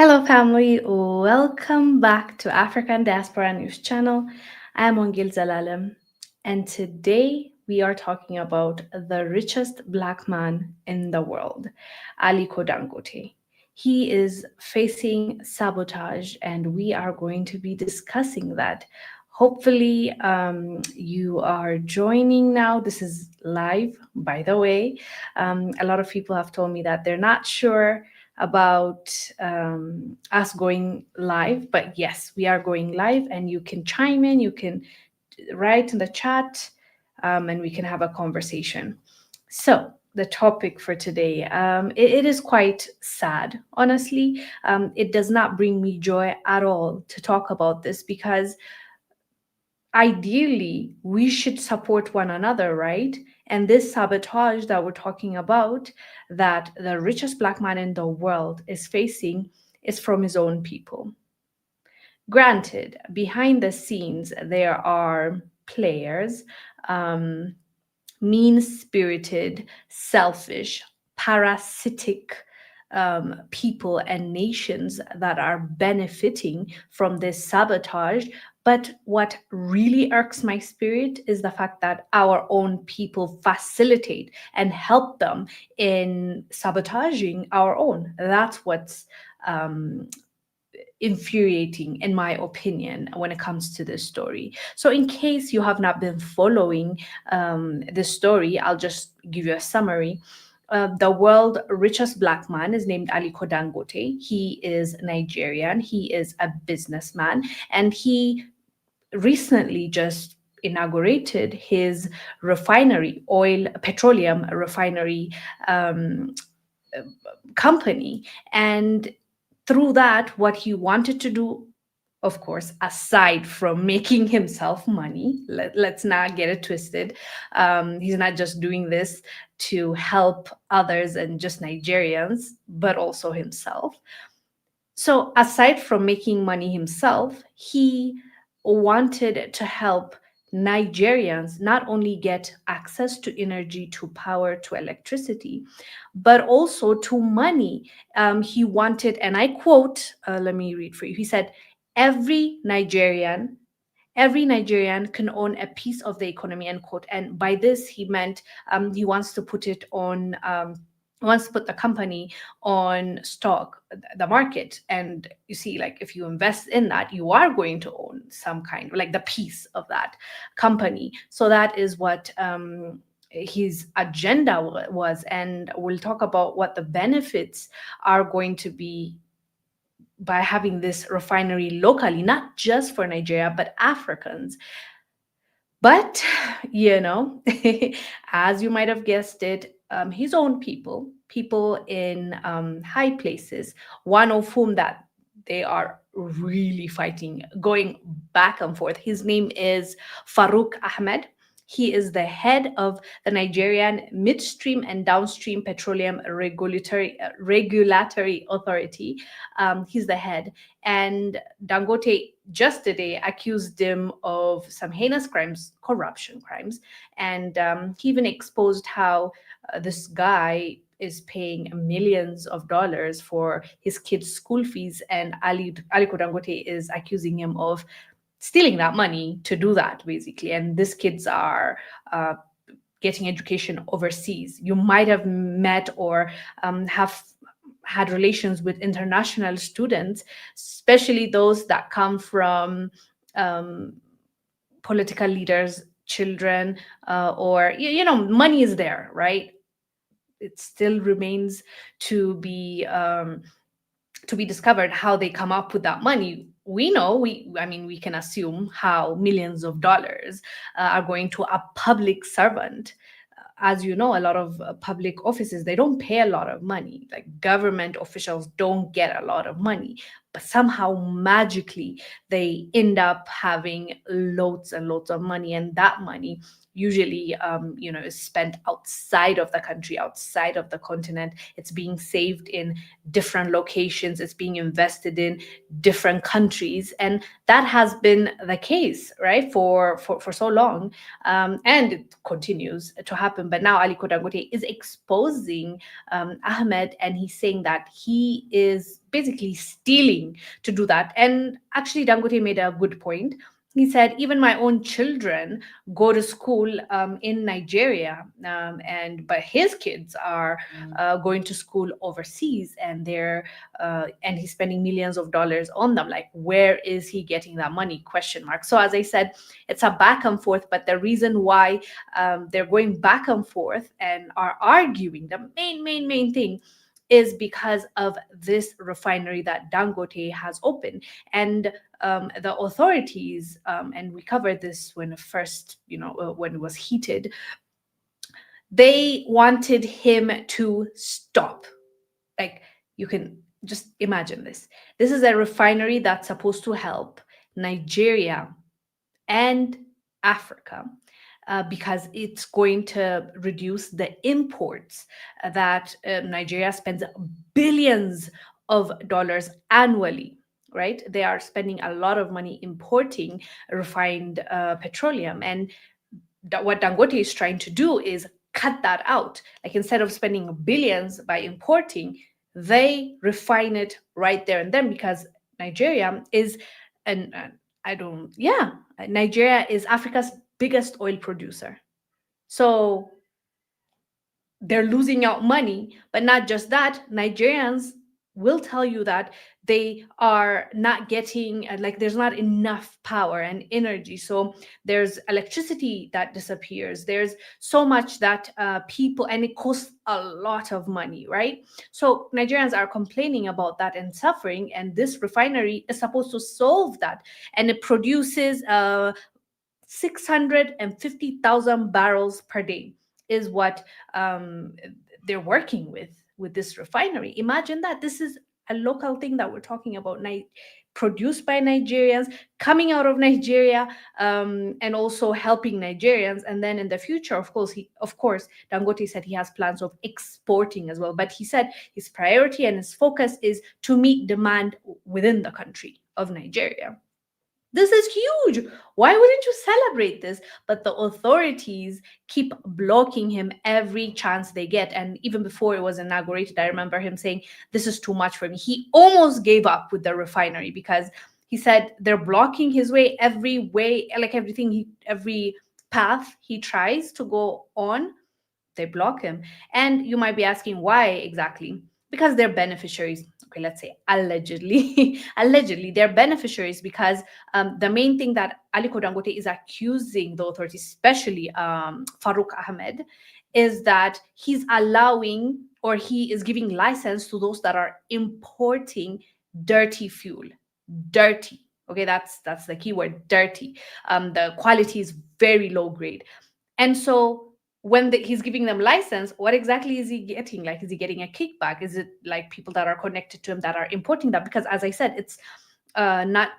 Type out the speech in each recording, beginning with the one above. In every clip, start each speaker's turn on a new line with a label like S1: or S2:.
S1: Hello, family. Welcome back to African Diaspora News Channel. I am Wongel Zelalem, and today we are talking about the richest black man in the world, Aliko Dangote. He is facing sabotage, and we are going to be discussing that. Hopefully, you are joining now. This is live, by the way. A lot of people have told me that they're not sure about us going live, but yes, we are going live, and you can chime in, you can write in the chat, and we can have a conversation. So the topic for today, it is quite sad, honestly. It does not bring me joy at all to talk about this, because ideally we should support one another, right? And this sabotage that we're talking about, that the richest black man in the world is facing, is from his own people. Granted, behind the scenes there are players, um, mean spirited, selfish, parasitic people and nations that are benefiting from this sabotage. But what really irks my spirit is the fact that our own people facilitate and help them in sabotaging our own. That's what's um, infuriating, in my opinion, when it comes to this story. So in case you have not been following this story, I'll just give you a summary. The world richest black man is named Aliko Dangote. He is Nigerian, he is a businessman, and he recently just inaugurated his refinery, oil petroleum refinery um, company. And through that, what he wanted to do, of course, aside from making himself money, let's not get it twisted. He's not just doing this to help others and just Nigerians, but also himself. So, aside from making money himself, he wanted to help Nigerians not only get access to energy, to power, to electricity, but also to money. He wanted, and I quote, let me read for you. He said, every Nigerian every Nigerian can own a piece of the economy, end quote. And by this, he meant he wants to put it on, wants to put the company on stock, the market. And you see, like, if you invest in that, you are going to own some kind, like the piece of that company. So that is what his agenda was. And we'll talk about what the benefits are going to be by having this refinery locally, not just for Nigeria, but Africans. But, as you might have guessed it, his own people, people in high places, one of whom that they are really fighting, going back and forth. His name is Farouk Ahmed. He is the head of the Nigerian Midstream and Downstream Petroleum Regulatory Authority. He's the head. And Dangote just today accused him of some heinous crimes, corruption crimes. And he even exposed how this guy is paying millions of dollars for his kids' school fees. And Aliko Dangote is accusing him of stealing that money to do that, basically. And these kids are getting education overseas. You might have met or have had relations with international students, especially those that come from um, political leaders' children, or money is there, right? It still remains to be discovered how they come up with that money. We know, we can assume how millions of dollars are going to a public servant. As you know, a lot of public offices, they don't pay a lot of money. Like, government officials don't get a lot of money, but somehow magically they end up having loads and loads of money, and that money usually, is spent outside of the country, outside of the continent. It's being saved in different locations. It's being invested in different countries, and that has been the case, right, for so long, and it continues to happen. But now Aliko Dangote is exposing Ahmed, and he's saying that he is basically stealing to do that. And actually, Dangote made a good point. He said, even my own children go to school in Nigeria, and but his kids are going to school overseas, and and he's spending millions of dollars on them. Like, where is he getting that money? Question mark. So as I said, it's a back and forth. But the reason why they're going back and forth and are arguing, the main thing, is because of this refinery that Dangote has opened. And the authorities, and we covered this when first, when it was heated, they wanted him to stop. Like, you can just imagine this. This is a refinery that's supposed to help Nigeria and Africa, because it's going to reduce the imports that Nigeria spends billions of dollars annually. Right? They are spending a lot of money importing refined petroleum, and what Dangote is trying to do is cut that out. Like, instead of spending billions by importing, they refine it right there and then, because Nigeria is, and I don't, yeah, Nigeria is Africa's biggest oil producer. So they're losing out money. But not just that, Nigerians will tell you that they are not getting, like, there's not enough power and energy. So there's electricity that disappears. There's so much that people, and it costs a lot of money, right? So Nigerians are complaining about that and suffering, and this refinery is supposed to solve that. And it produces 650,000 barrels per day is what they're working with this refinery. Imagine that. This is a local thing that we're talking about, produced by Nigerians, coming out of Nigeria, and also helping Nigerians. And then in the future, of course, Dangote said he has plans of exporting as well. But he said his priority and his focus is to meet demand within the country of Nigeria. This is huge. Why wouldn't you celebrate this? But the authorities keep blocking him every chance they get. And even before it was inaugurated, I remember him saying, this is too much for me. He almost gave up with the refinery because he said they're blocking his way, like every path he tries to go on, they block him. And you might be asking why exactly? Because they're beneficiaries. Okay, let's say allegedly. Allegedly, they're beneficiaries because the main thing that Aliko Dangote is accusing the authorities, especially Farouk Ahmed, is that he's allowing, or he is giving license to those that are importing dirty fuel. Dirty. Okay, that's the key word, dirty. The quality is very low grade. And so when he's giving them license, what exactly is he getting? Like, is he getting a kickback? Is it like people that are connected to him that are importing that? Because as I said, it's not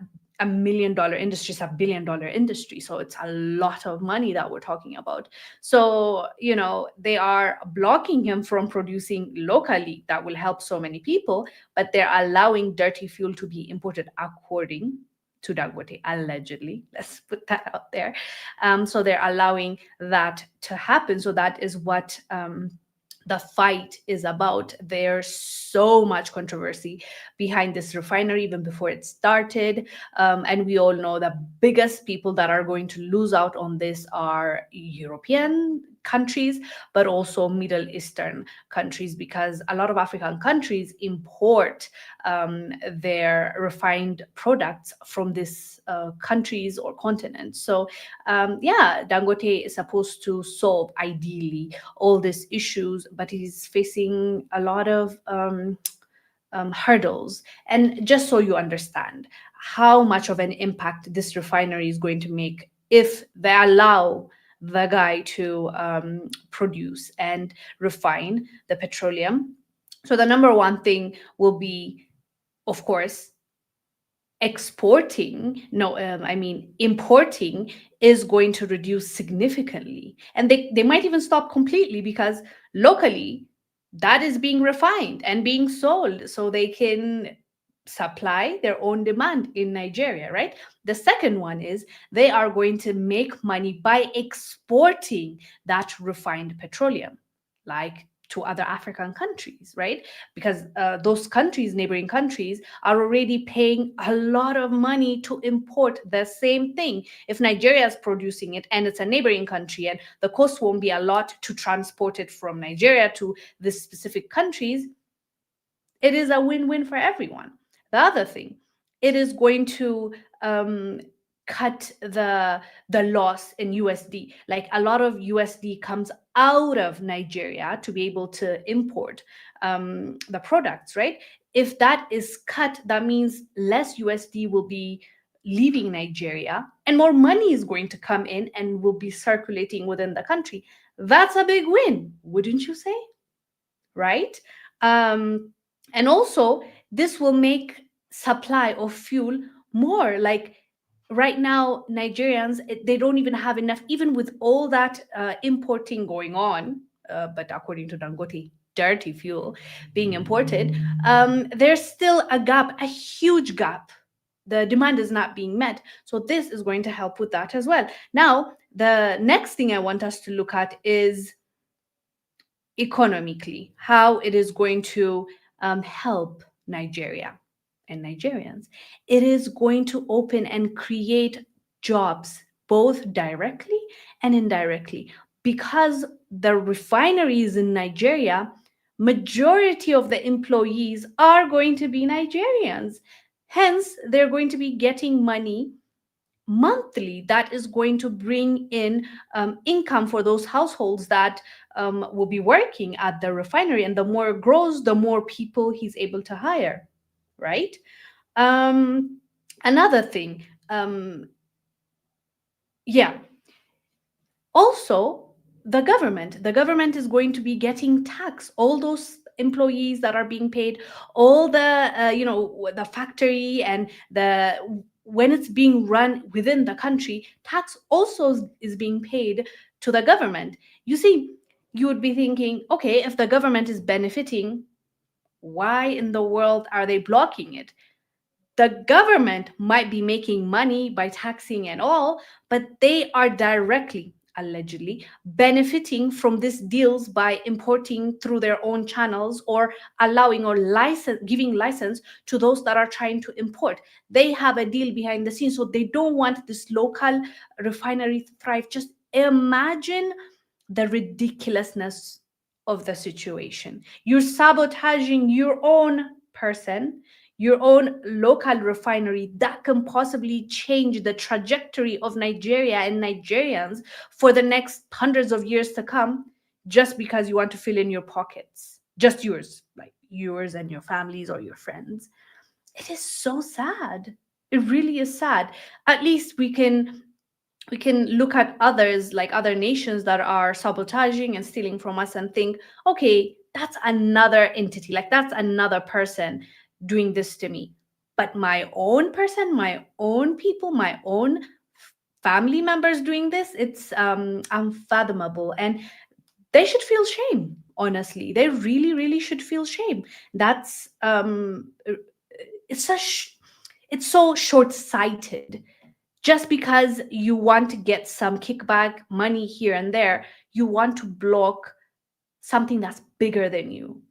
S1: $1 million industry, it's $1 billion industry. So it's a lot of money that we're talking about. So, they are blocking him from producing locally that will help so many people, but they're allowing dirty fuel to be imported according to Dangote, allegedly. Let's put that out there. So they're allowing that to happen. So that is what the fight is about. There's so much controversy behind this refinery even before it started. And we all know the biggest people that are going to lose out on this are European countries, but also Middle Eastern countries, because a lot of African countries import their refined products from these countries or continents. So Dangote is supposed to solve, ideally, all these issues, but he's facing a lot of hurdles. And just so you understand how much of an impact this refinery is going to make if they allow the guy to produce and refine the petroleum. So the number one thing will be, of course, exporting, no, I mean, importing is going to reduce significantly. And they might even stop completely because locally that is being refined and being sold so they can supply their own demand in Nigeria, right? The second one is they are going to make money by exporting that refined petroleum, like to other African countries, right? Because those countries, neighboring countries, are already paying a lot of money to import the same thing. If Nigeria is producing it and it's a neighboring country and the cost won't be a lot to transport it from Nigeria to the specific countries, it is a win-win for everyone. The other thing, it is going to cut the loss in USD. Like a lot of USD comes out of Nigeria to be able to import the products, right? If that is cut, that means less USD will be leaving Nigeria and more money is going to come in and will be circulating within the country. That's a big win, wouldn't you say? Right? Um, and also, this will make supply of fuel more. Like right now, Nigerians, they don't even have enough, even with all that importing going on. But according to Dangote, dirty fuel being imported, there's still a gap, a huge gap. The demand is not being met. So this is going to help with that as well. Now, the next thing I want us to look at is economically, how it is going to help Nigeria and Nigerians. It is going to open and create jobs both directly and indirectly because the refineries in Nigeria, majority of the employees are going to be Nigerians. Hence, they're going to be getting money monthly that is going to bring in income for those households that will be working at the refinery. And the more it grows, the more people he's able to hire, right? Um, Another thing, yeah, also the government is going to be getting tax all those employees that are being paid, all the the factory and the when it's being run within the country, tax also is being paid to the government. You see, you would be thinking, okay, if the government is benefiting, why in the world are they blocking it? The government might be making money by taxing and all, but they are directly, allegedly, benefiting from these deals by importing through their own channels or allowing or license giving license to those that are trying to import. They have a deal behind the scenes, so they don't want this local refinery to thrive. Just imagine the ridiculousness of the situation. You're sabotaging your own person, your own local refinery that can possibly change the trajectory of Nigeria and Nigerians for the next hundreds of years to come, just because you want to fill in your pockets, just yours, like yours and your families or your friends. It is so sad. It really is sad. At least we can look at others, like other nations that are sabotaging and stealing from us, and think, okay, that's another entity, like that's another person doing this to me. But my own person, my own people, my own family members doing this, it's unfathomable. And they should feel shame, honestly. They really, really should feel shame. That's it's such it's so short-sighted. Just because you want to get some kickback money here and there, you want to block something that's bigger than you.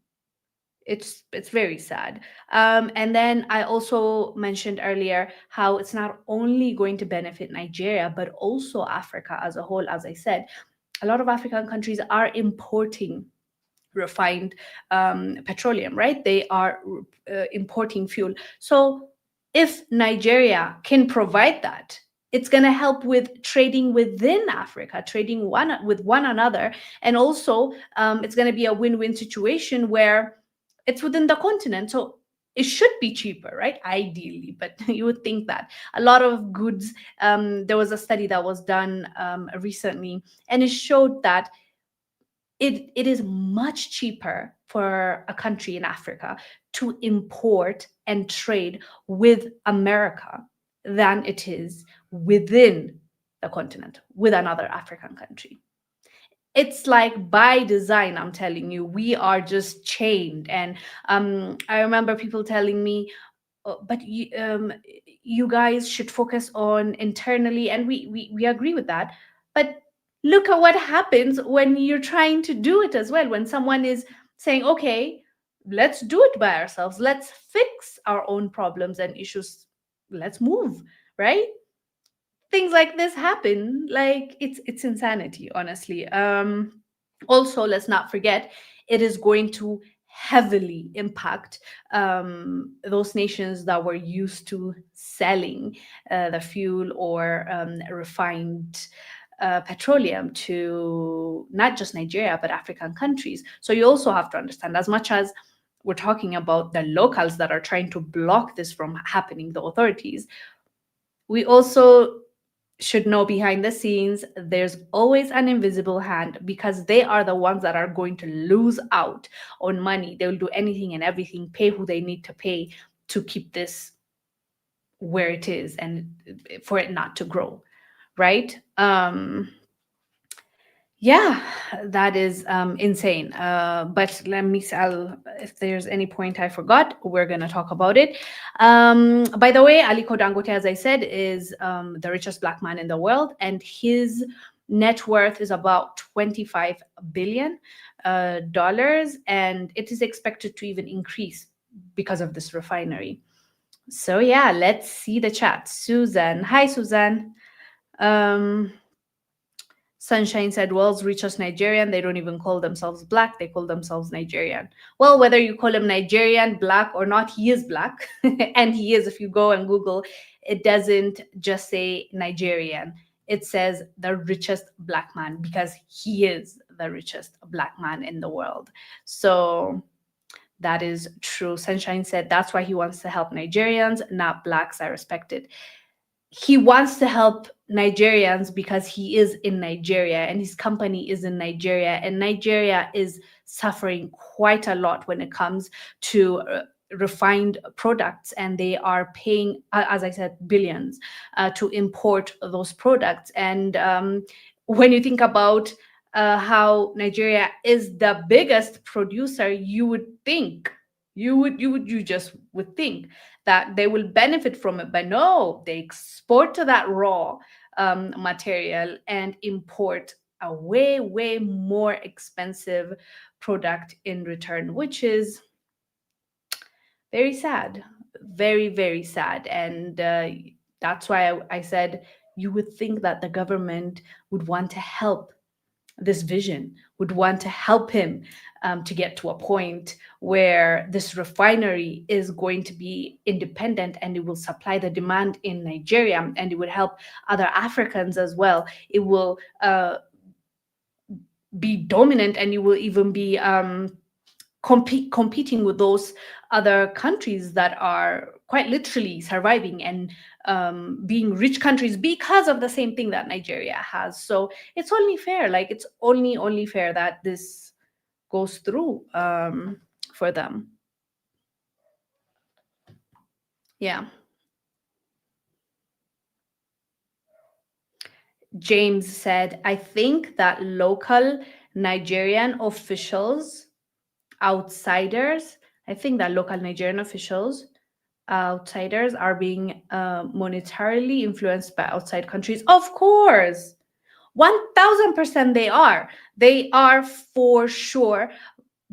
S1: It's very sad. And then I also mentioned earlier how it's not only going to benefit Nigeria but also Africa as a whole. As I said, a lot of African countries are importing refined petroleum, right? They are importing fuel. So if Nigeria can provide that, it's going to help with trading within Africa, trading one with one another, and also it's going to be a win-win situation where it's within the continent. So it should be cheaper, right? Ideally, but you would think that a lot of goods. There was a study that was done recently, and it showed that it is much cheaper for a country in Africa to import and trade with America than it is within the continent with another African country. It's like by design, I'm telling you, we are just chained. And I remember people telling me, but you guys should focus on internally, and we agree with that. But look at what happens when you're trying to do it as well. When someone is saying, okay, let's do it by ourselves, let's fix our own problems and issues, let's move, right? Things like this happen. Like it's insanity, honestly. Also, let's not forget, it is going to heavily impact those nations that were used to selling the fuel or refined petroleum to not just Nigeria but African countries. So you also have to understand, as much as we're talking about the locals that are trying to block this from happening, the authorities, we also should know behind the scenes there's always an invisible hand, because they are the ones that are going to lose out on money. They will do anything and everything, pay who they need to pay to keep this where it is and for it not to grow, right? Yeah, that is insane. But let me, if there's any point I forgot, we're going to talk about it. By the way, Aliko Dangote, as I said, is the richest black man in the world, and his net worth is about $25 billion, and it is expected to even increase because of this refinery. So yeah, let's see the chat. Susan. Hi, Susan. Sunshine said, World's richest Nigerian. They don't even call themselves black. They call themselves Nigerian. Well, whether you call him Nigerian, black or not, he is black. And he is, if you go and Google, it doesn't just say Nigerian. It says the richest black man, because he is the richest black man in the world. So that is true. Sunshine said that's why he wants to help Nigerians, not blacks. I respect it. He wants to help Nigerians because he is in Nigeria and his company is in Nigeria, and Nigeria is suffering quite a lot when it comes to refined products, and they are paying, as I said, billions to import those products. And when you think about how Nigeria is the biggest producer, you would think, you just would think that they will benefit from it, but no, they export to that raw material and import a way more expensive product in return, which is very sad, very sad. And that's why I said you would think that the government would want to help this vision, would want to help him to get to a point where this refinery is going to be independent and it will supply the demand in Nigeria, and it would help other Africans as well. It will be dominant, and you will even be competing with those other countries that are quite literally surviving and being rich countries because of the same thing that Nigeria has. So it's only fair, like it's only fair that this goes through for them. Yeah. James said, I think that local Nigerian officials, outsiders, I think that local Nigerian officials, outsiders are being monetarily influenced by outside countries. Of course, 1000% they are. They are for sure,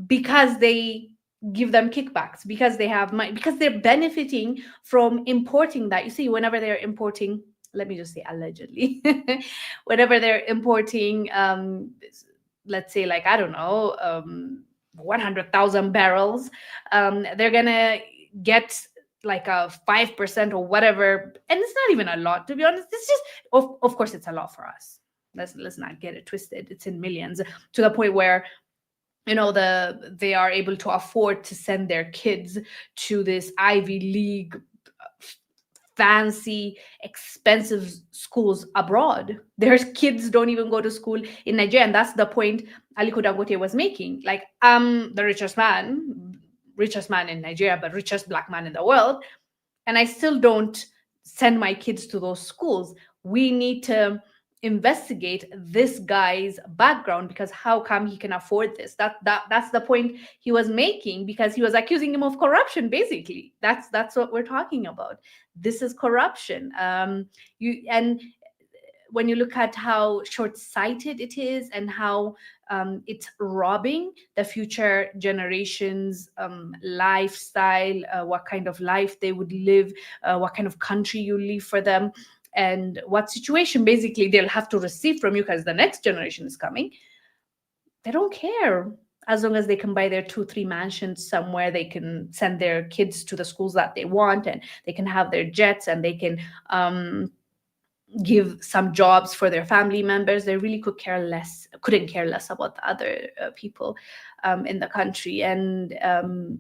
S1: because they give them kickbacks, because they have money, because they're benefiting from importing that. You see, whenever they're importing, let me just say allegedly, whenever they're importing, let's say, like, I don't know, 100,000 barrels, they're gonna get like a 5% or whatever, and it's not even a lot, to be honest. It's just, of course it's a lot for us. Let's not get it twisted. It's in millions, to the point where, you know, they are able to afford to send their kids to this Ivy League fancy, expensive schools abroad. Their kids don't even go to school in Nigeria. And that's the point Aliko Dangote was making. Like, I'm the richest man in Nigeria, but richest black man in the world. And I still don't send my kids to those schools. We need to investigate this guy's background, because how come he can afford this? That's the point he was making, because he was accusing him of corruption. Basically, that's what we're talking about. This is corruption. You and when you look at how short-sighted it is, and how it's robbing the future generations lifestyle, what kind of life they would live, what kind of country you leave for them, and what situation basically they'll have to receive from you, because the next generation is coming. They don't care. As long as they can buy their 2 3 mansions somewhere, they can send their kids to the schools that they want, and they can have their jets, and they can give some jobs for their family members. They really couldn't care less about the other people in the country. And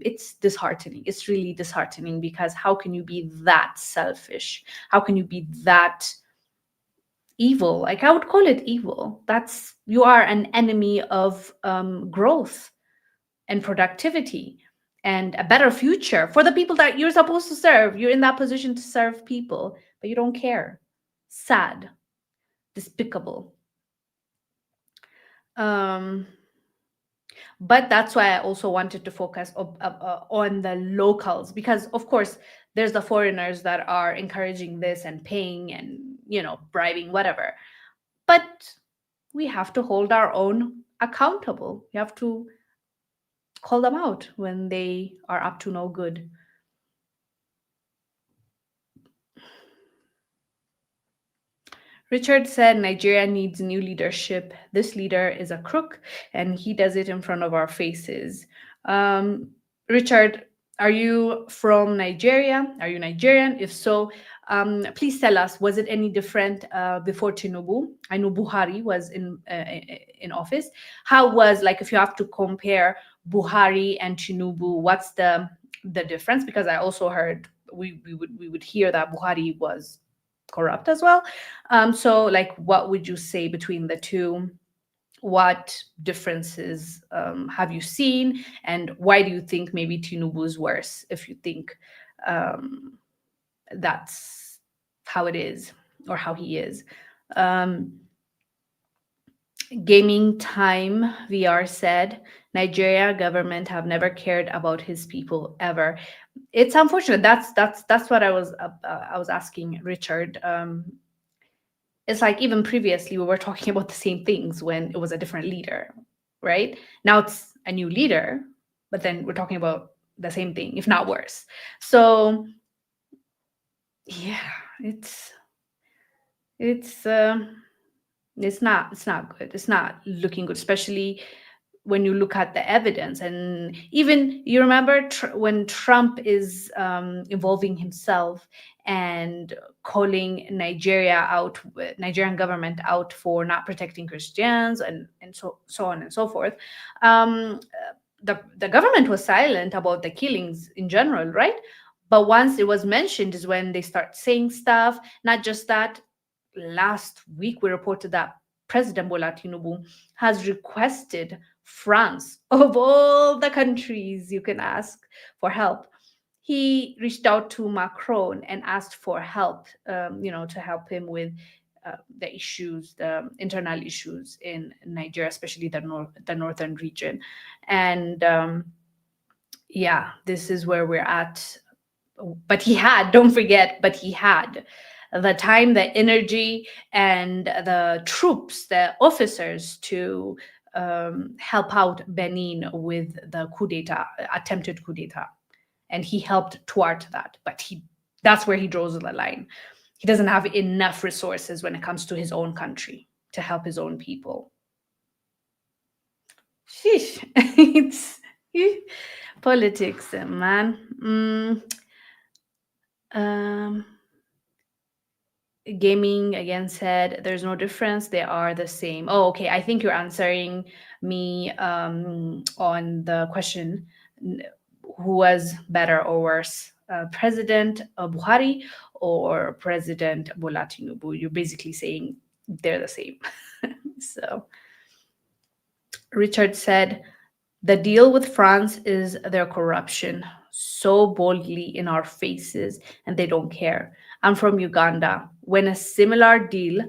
S1: it's disheartening. It's really disheartening, because how can you be that selfish? How can you be that evil? Like, I would call it evil. You are an enemy of growth and productivity and a better future for the people that you're supposed to serve. You're in that position to serve people, but you don't care. Sad, despicable. But that's why I also wanted to focus on the locals, because of course there's the foreigners that are encouraging this and paying and bribing, whatever. But we have to hold our own accountable. We have to call them out when they are up to no good. Richard said Nigeria needs new leadership. This leader is a crook, and he does it in front of our faces. Richard, are you from Nigeria? Are you Nigerian? If so, please tell us, was it any different before Tinubu? I know Buhari was in office. How was, like, if you have to compare Buhari and Tinubu, what's the difference? Because I also heard we would hear that Buhari was corrupt as well. So, like, what would you say between the two? What differences have you seen, and why do you think maybe Tinubu is worse, if you think that's how it is, or how he is? Gaming Time VR said Nigeria government have never cared about his people ever. It's unfortunate. That's what I was asking Richard. It's like, even previously we were talking about the same things when it was a different leader, right? Now it's a new leader, but then we're talking about the same thing, if not worse. So yeah, it's not good. It's not looking good, especially when you look at the evidence. And even, you remember when Trump is involving himself and calling Nigerian government out for not protecting Christians, and so on and so forth. The government was silent about the killings in general, right? But once it was mentioned is when they start saying stuff. Not just that, last week we reported that President Bola Tinubu has requested France, of all the countries you can ask for help, he reached out to Macron and asked for help, to help him with the internal issues in Nigeria, especially the northern region. And yeah, this is where we're at. But don't forget, he had the time, the energy, and the troops, the officers, to help out Benin with the attempted coup d'etat. And he helped thwart that. But that's where he draws the line. He doesn't have enough resources when it comes to his own country to help his own people. Sheesh. It's politics, man. Gaming again said there's no difference, they are the same. Oh, okay, I think you're answering me on the question, who was better or worse President Buhari or President Bola Tinubu. You're basically saying they're the same. So Richard said, the deal with France is their corruption, so boldly in our faces, and they don't care. I'm from Uganda. When a similar deal,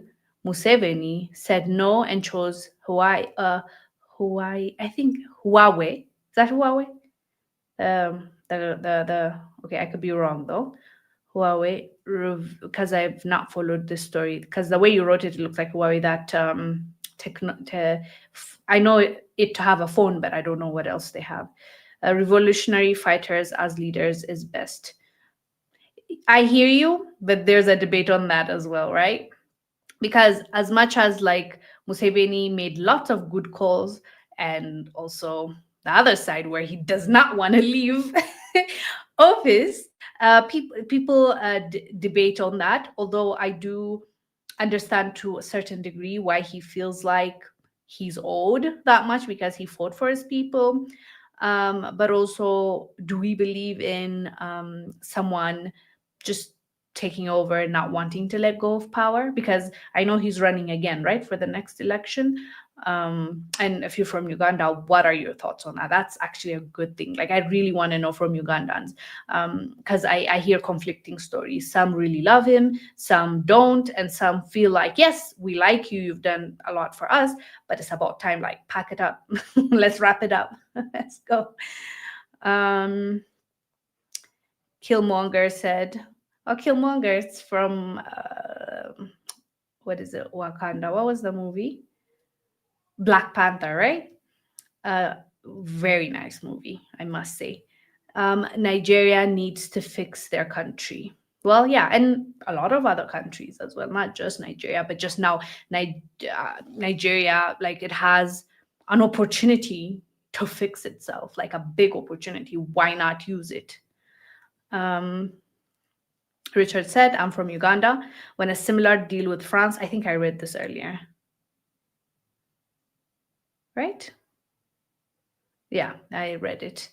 S1: Museveni said no and chose Hawaii, I think Huawei. Is that Huawei? The okay, I could be wrong though. Huawei, because I've not followed this story. Because the way you wrote it, it looks like Huawei. That I know it to have a phone, but I don't know what else they have. Revolutionary fighters as leaders is best. I hear you, but there's a debate on that as well, right? Because as much as like Museveni made lots of good calls, and also the other side where he does not want to leave office, people debate on that. Although I do understand to a certain degree why he feels like he's owed that much because he fought for his people. But also, do we believe in someone just taking over and not wanting to let go of power? Because I know he's running again, right, for the next election. And if you're from Uganda, what are your thoughts on that? That's actually a good thing. Like, I really want to know from Ugandans, because I hear conflicting stories. Some really love him, some don't, and some feel like, yes, we like you, you've done a lot for us, but it's about time, like, pack it up. Let's wrap it up. Let's go. Killmonger said, oh, Killmonger, it's from, what is it, Wakanda? What was the movie? Black Panther, right? Very nice movie, I must say. Nigeria needs to fix their country. Well, yeah, and a lot of other countries as well, not just Nigeria, but just now, Nigeria, like, it has an opportunity to fix itself, like a big opportunity. Why not use it? Richard said, I'm from Uganda. When a similar deal with France, I think I read this earlier. Right? Yeah, I read it.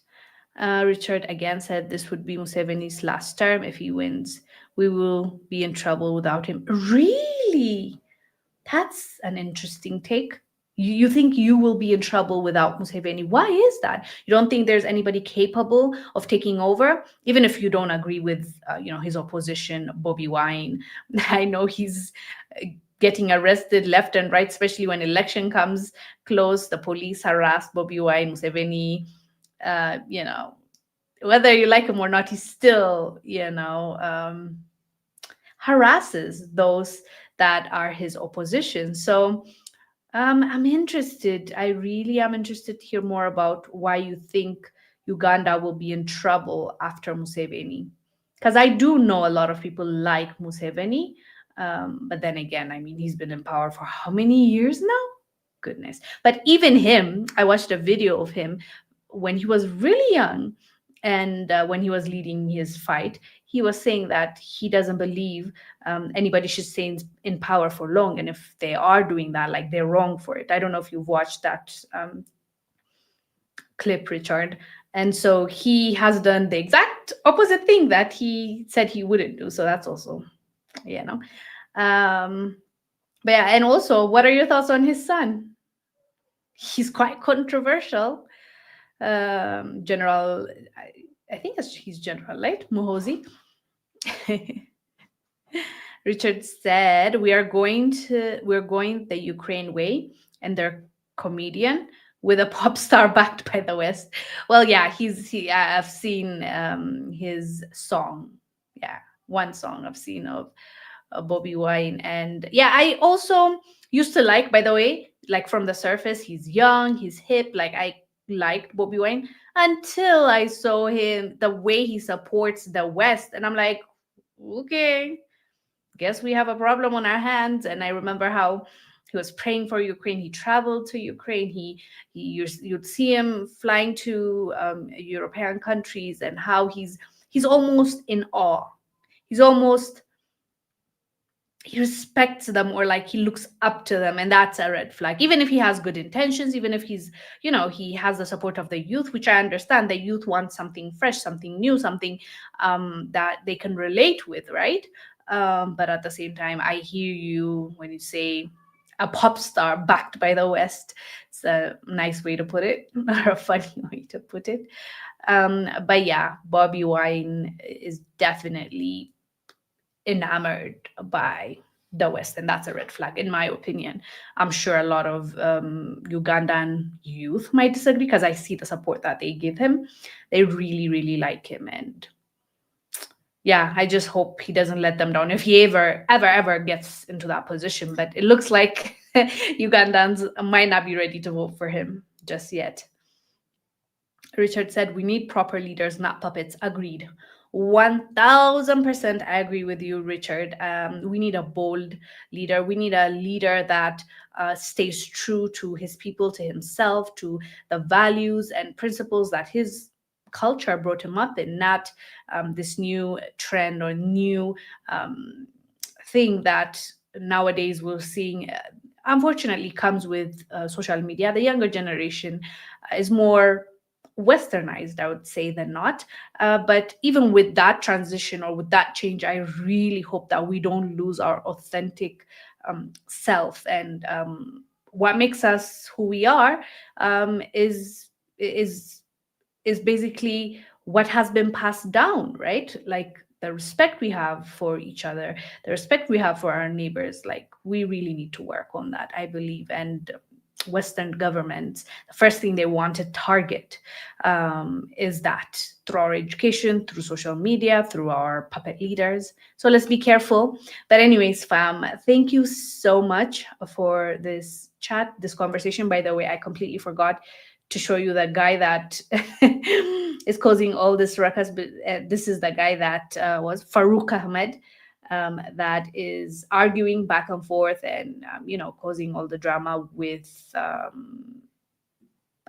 S1: Richard again said this would be Museveni's last term if he wins. We will be in trouble without him. Really? That's an interesting take. You think you will be in trouble without Museveni? Why is that? You don't think there's anybody capable of taking over, even if you don't agree with, his opposition, Bobby Wine. I know he's getting arrested left and right, especially when election comes close. The police harass Bobby Wine, Museveni. Whether you like him or not, he still, harasses those that are his opposition. So I'm interested. I really am interested to hear more about why you think Uganda will be in trouble after Museveni. Because I do know a lot of people like Museveni. But then again, I mean, he's been in power for how many years now? Goodness. But even him, I watched a video of him when he was really young, and when he was leading his fight, he was saying that he doesn't believe anybody should stay in power for long, and if they are doing that, like, they're wrong for it. I don't know if you've watched that clip, Richard. And so he has done the exact opposite thing that he said he wouldn't do. So that's also, but yeah. And also, what are your thoughts on his son? He's quite controversial. General, I think he's General, right? Muhozi. Richard said, we're going the Ukraine way, and they're comedian with a pop star backed by the West. Well, yeah, I've seen his song. Yeah, one song I've seen of Bobby Wine. And yeah, I also used to like, by the way, like, from the surface, he's young, he's hip. Like, I liked Bobby Wine until I saw him, the way he supports the West. And I'm like, okay, guess we have a problem on our hands. And I remember how he was praying for Ukraine. He traveled to Ukraine. You'd see him flying to European countries, and how he's almost in awe. He's almost he respects them, or like he looks up to them, and that's a red flag. Even if he has good intentions, even if he's, he has the support of the youth, which I understand. The youth want something fresh, something new, something that they can relate with, right? But at the same time, I hear you when you say a pop star backed by the West. It's a nice way to put it, or a funny way to put it. But yeah, Bobby Wine is definitely enamored by the West, and that's a red flag, in my opinion. I'm sure a lot of Ugandan youth might disagree, because I see the support that they give him. They really, really like him, and yeah, I just hope he doesn't let them down if he ever gets into that position. But it looks like Ugandans might not be ready to vote for him just yet. Richard said, "We need proper leaders, not puppets." Agreed. 1000% I agree with you, Richard. We need a bold leader. We need a leader that stays true to his people, to himself, to the values and principles that his culture brought him up in, not this new trend or new thing that nowadays we're seeing. Unfortunately, comes with social media. The younger generation is more westernized, I would say, than not. But even with that transition or with that change, I really hope that we don't lose our authentic self, and what makes us who we are is is basically what has been passed down, right? Like the respect we have for each other, the respect we have for our neighbors. Like we really need to work on that, I believe. And Western governments, the first thing they want to target is that through our education, through social media, through our puppet leaders. So let's be careful. But, anyways, fam, thank you so much for this chat, this conversation. By the way, I completely forgot to show you the guy that is causing all this ruckus. But this is the guy that was Farouk Ahmed, that is arguing back and forth and causing all the drama with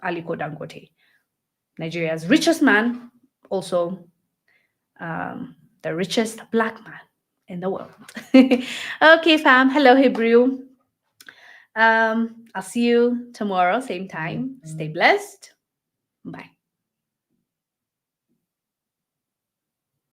S1: Aliko Dangote, Nigeria's richest man, also the richest black man in the world. Okay, fam. Hello, Hebrew. I'll see you tomorrow, same time. Stay blessed. Bye.